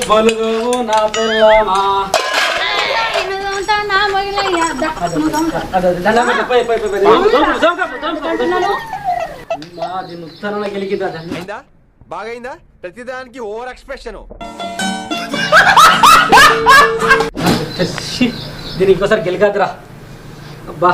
బలుగు నా పిల్లమా బాగైందా ప్రతిదానికి over expression దీని ఇంకోసారి గెలికాదురా అబ్బా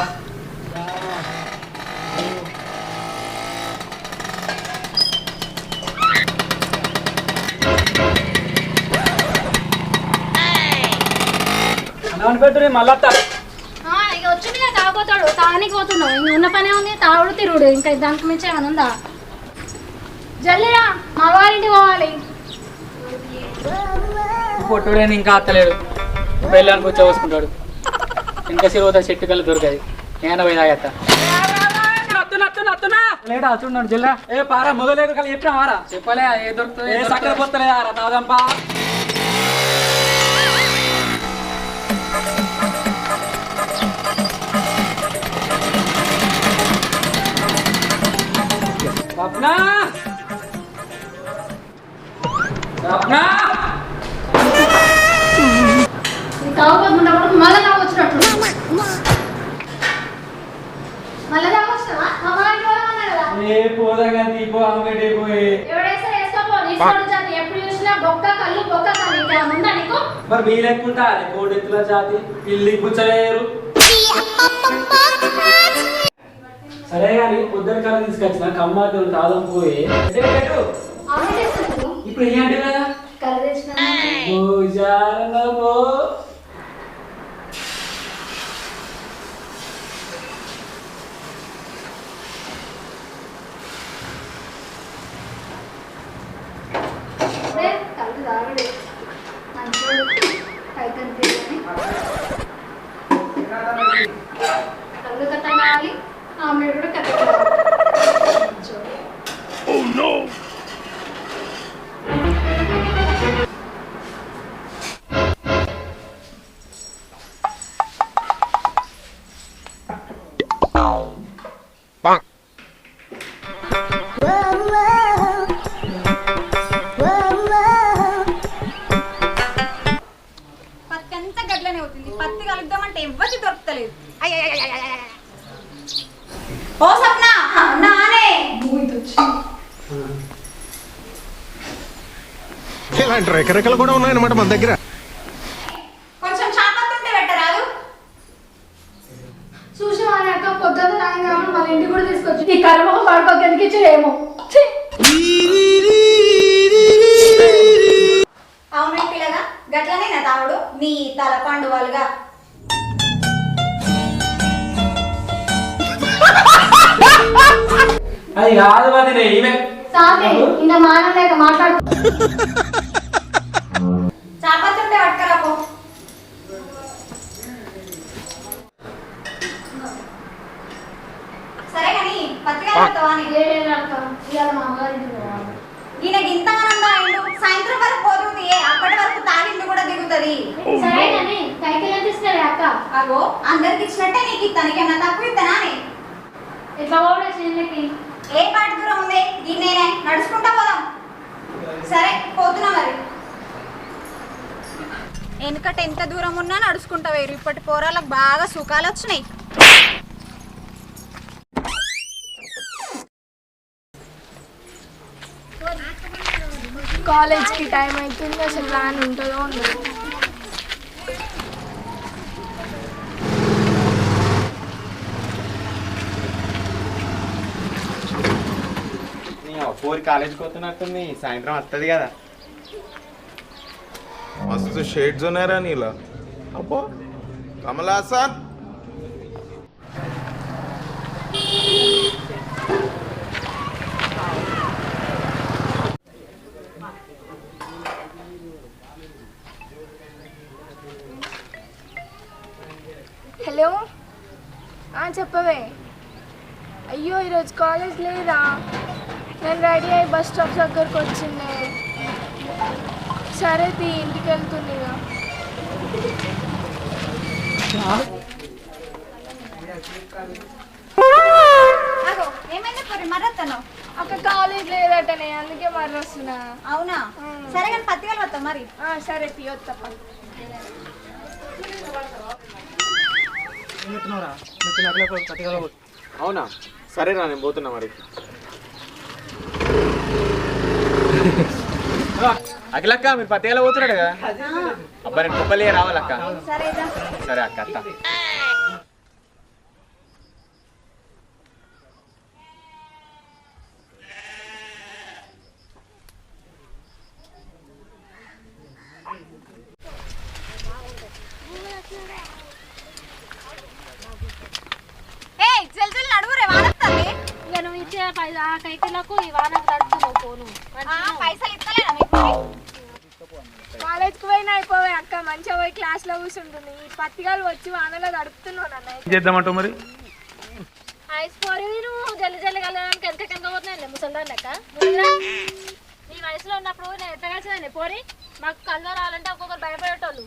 పెట్టు మళ్ళా ఇక వచ్చి తాగుతాడు తాగనికి పోతున్నావు ఇంక ఉన్న పనే ఉంది తాగుడు తిరుగుడు ఇంకా దానికి మించి ఏమైనా ఉందా జల్లిరా మా వారింటికి పోవాలి పొట్టుడేని ఇంకా అత్తలేడు బెల్లానికి వచ్చి చూసుకుంటాడు ఇంకా సిరువత చెట్టు కల్లా దొరకది నేను పోయి తాగేస్తా లేడా చూడండి జిల్లా ఏ పారా మొదలేదు కలిసి చెప్పినా వారా చెప్పలే ఏ దొరుకుతుంది ఏ సక్కర పోతలేదారా తాగంపా స్వప్న స్వప్న తాగుతున్నప్పుడు మళ్ళా తాగొచ్చినట్టు మళ్ళా తాగొచ్చినావా మా వారింటి పోదామన్నా కదా ఏ పోదాగా దీపో అంగడి పోయి ఎవడేసా వేసుకోపో నీసుకోడు జాతి ఎప్పుడు చూసినా బొక్క కళ్ళు బొక్క కళ్ళు ఇంకా ఉందా నీకు మరి మీ లెక్కుంటా కోడెత్తుల జాతి ఇల్లు కూర్చోలేరు సరే కానీ పొద్దున కాలం తీసుకొచ్చిన కమ్మాతో తాళం పోయి ఇప్పుడు ఏంటి కదా కళ్ళు కట్ట కావాలి ఆమ్లెట్ కూడా కట్ట పత్తి అంతా గట్లనే అవుతుంది పత్తి కలుద్దామంటే ఎవ్వరికి దొరుకుతలేదు ఓ సప్న నానే ఇలాంటి రకరకాలు కూడా ఉన్నాయన్నమాట మన దగ్గర కొంచెం చాపత్తుంటే పెట్టరాదు చూసి వాడాక పొద్దున్న సాయంత్రం వాళ్ళ ఇంటికి కూడా తీసుకొచ్చి ఈ కర్మ పడుకో గెలికిచ్చేమో అవును పిల్లగా గట్లనే నా తావుడు నీ తల పండువాలుగా అది కాదు వదిలే ఈమె సాతే ఇంకా మానలేక మాట్లాడు చాపత్తుంటే పట్టుకరాపో సరే కానీ పత్రిక పెడతావా ఇవాళ మా అమ్మగారింటికి పోవాలి ఈయనకి ఇంతగానందా అయిండు సాయంత్రం వరకు పోతుంది అప్పటి వరకు తాగింది కూడా దిగుతుంది సరే కానీ కైకిలా తీసుకెళ్ళి అక్క అగో అందరికి ఇచ్చినట్టే నీకు తనకేమన్నా తక్కువ ఇస్తానా ఎట్లా పోవడే చేనులకి ఏ పాటి దూరం ఉంది దీన్నేనే నడుచుకుంటా పోదాం సరే పోతున్నా మరి వెనుకట ఎంత దూరం ఉన్నా నడుచుకుంటా వేరు ఇప్పటి పోరాలకు బాగా సుఖాలు వచ్చినాయి కాలేజ్కి టైం అవుతుంది అసలు ప్లాన్ ఉంటుందో ఉండదు ఫోర్ కాలేజ్కి వస్తున్నట్టుంది సాయంత్రం వస్తుంది కదా మస్తు షేడ్స్ ఉన్నారా నీలా అబ్బో కమలాసన్ హలో చెప్పవే అయ్యో ఈరోజు కాలేజ్ లేదా నేను రెడీ అయ్యి బస్ స్టాప్ దగ్గరకు వచ్చిండే సరే ఇంటికి వెళ్తుంది ఏమైంది మరి మరత్తను అక్కడ కాలేజ్ లేదట కలుపుతలేనే అందుకే మరి వస్తున్నా. అవునా సరే కానీ పత్తి కలవత్తా మరి. సరే పియొత్తప్ప. అవునా సరేరా నేను పోతున్నా మరి. అఖిలక్క మీరు పత్తికలో పోతున్నాడు కదా. అబ్బా నేను కుప్పలే రావాలక్క. సరేదా సరే అక్క అత్త. నడువురే వాడతాండి. ఇక నువ్వు ఇచ్చే ఆ కైకిలకు ఈ వానకు తడుతున్నావు పోను. పైసలు ఇస్తలేనా మీకు? కాలేజ్కి పోయినా అయిపోవే అక్క, మంచిగా పోయి క్లాస్లో కూర్చుంటుంది. ఈ పత్తికాలు వచ్చి వానలో తడుపుతున్నావు నన్ను. చేద్దామంటావు మరి. ఐస్ పోరి నువ్వు జల్లి జల్లి కలవడానికి ఎంత కింద పోతున్నాయి ముసల్దాన్ లెక్క. నీ వయసులో ఉన్నప్పుడు నేను ఎంత కలిసిందండి పోరి. మాకు కళ్ళు రావాలంటే ఒక్కొక్కరు భయపడేటోళ్ళు.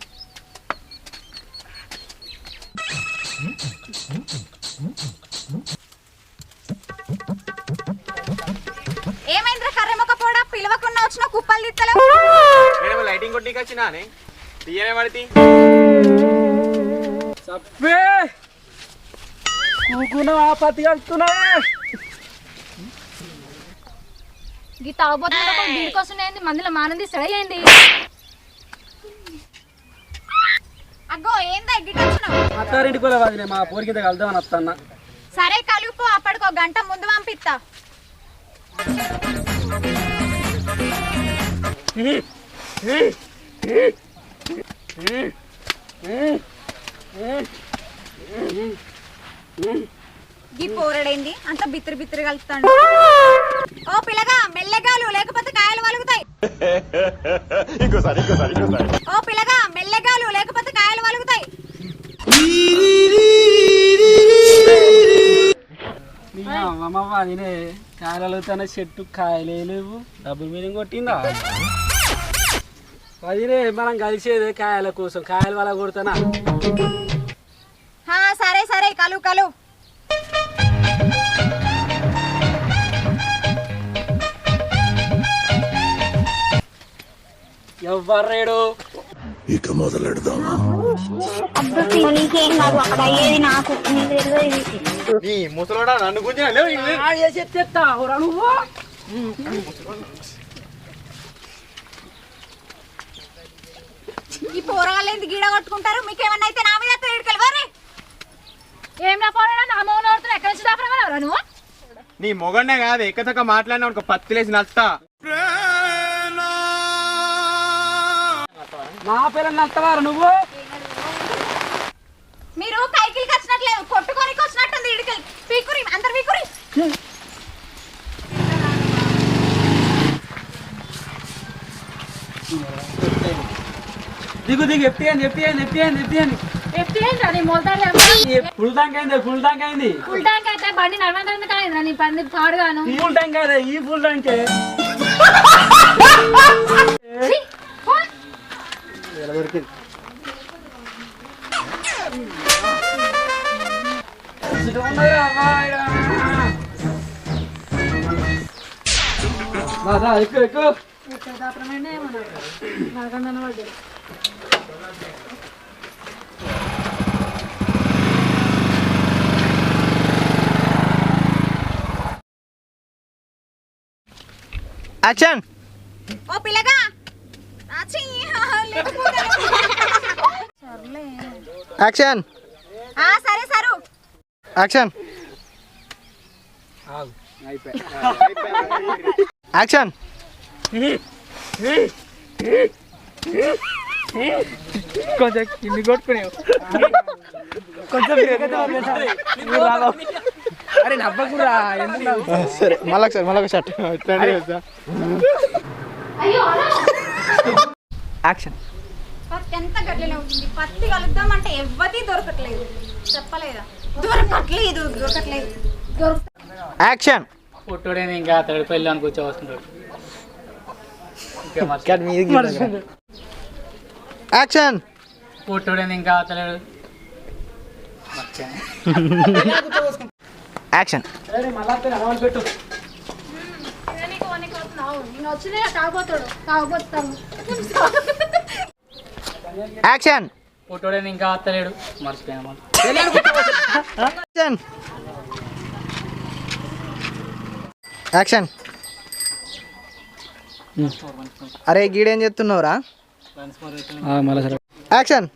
ఏమైందిరా కర్రెమ్మక పోడా పిలవకుండా వచ్చిన కుప్పలు తిత్తలేవు. నేను లైటింగ్ కొట్టికి వచ్చినా తీయనే పడితే సప్పే కూకున ఆ పత్తి కలుపుతున్నా. ఈ తాగుబోతున్నా బీడికొస్తున్నాయింది మందులో మానం తీస్తాడా ఏంది? అగ్గో ఏందా గిట్ట వచ్చినావు? అత్తారింటికి పోలే వదిలే మా పోరి కింద కలుద్దామని వస్తాన్నా. సరే కలుపు అప్పటికో గంట ముందు పంపిస్తా. ఈ పోరడేంది అంత బిత్తిరి బిత్తిరి కలుపుతాడు. ఓ పిల్లగా మెల్లగాలు లేకపోతే కాయలు వలుగుతాయి. ఓ పిల్లగా మెల్లగాలు లేకపోతే కాయలు వలుగుతాయి. అమ్మమ్మ అదినే కాయలు తన చెట్టు కాయలే లేవు. డబ్బులు మీద కొట్టిందా అదినే మనం కలిసేదే కాయల కోసం. కాయల వల్ల కొడతానా? సరే సరే కలు కలు. ఎవ్వరేడు ఇక మొదలెడదామా? నీ ముసలోడా నన్ను గుంజినా లేవు నువ్వు ఈ పోరగాళ్ళు గీడ కొట్టుకుంటారు. మీకేమన్నా అయితే నా మీద ఇడికెళ్ళి ఏం నా పోరా నా మౌన ఆడుతున్నా. ఎక్కడి నుంచి దాపరా నువ్వు? నీ మొగన్నే కాదు ఎక్కతక్క మాట్లాడినా ఒక పత్తిలేసి నస్తా. నా పిల్లలు నష్టవారు నువ్వు. మీరు కైకిలికి వచ్చినట్లేదు కొట్టుకోనికి వచ్చినట్టుంది. ఇడికెళ్ళి పీకురి అందరు పీకురి. దిగు దిగు ఎప్పియండి ఎప్పియండి ఎప్పియండి ఎప్పియండి. ఎప్పుడేంట్రా నీ మొలతాడు? ఫుల్ ట్యాంక్ అయింది ఫుల్ ట్యాంక్ అయింది. ఫుల్ ట్యాంక్ అయితే బండి నడవంతా కాలేదురా నీ పంది పాడుగాను. ఈ ఫుల్ ట్యాంక్ అదే ఈ ఫుల్ ట్యాంక్ ఎక్కువ ఎక్కువ యాక్షన్. ఓ పిల్లగా యాక్షన్. సరే సరు యాక్షన్. యాక్షన్. కొంచెం కింది కొట్టుకునేవు కొంచెం అరే నవ్వకురా. సరే మళ్ళొకసారి షర్ట్ యాక్షన్. పత్తి ఎంత గట్లనే ఉంటుంది. పత్తి కలుద్దామంటే ఎవ్వది దొరకట్లేదు. చెప్పలేదా? దొరకట్లేదు దొరకట్లేదు. యాక్షన్. పుట్టుడేది ఇంకా అతడు పెళ్ళి అని కూర్చోవస్తుంటాడు. యాక్షన్. పుట్టుడేది ఇంకా అతడు యాక్షన్. మళ్ళా పెట్టు. నేను వచ్చిన తాగబోతాము యాక్షన్ పుట్టోడని ఇంకా అత్తలేడు మర్చిపోయాను యాక్షన్ యాక్షన్ అరే గీడేం చెప్తున్నావురా మళ్ళీ యాక్షన్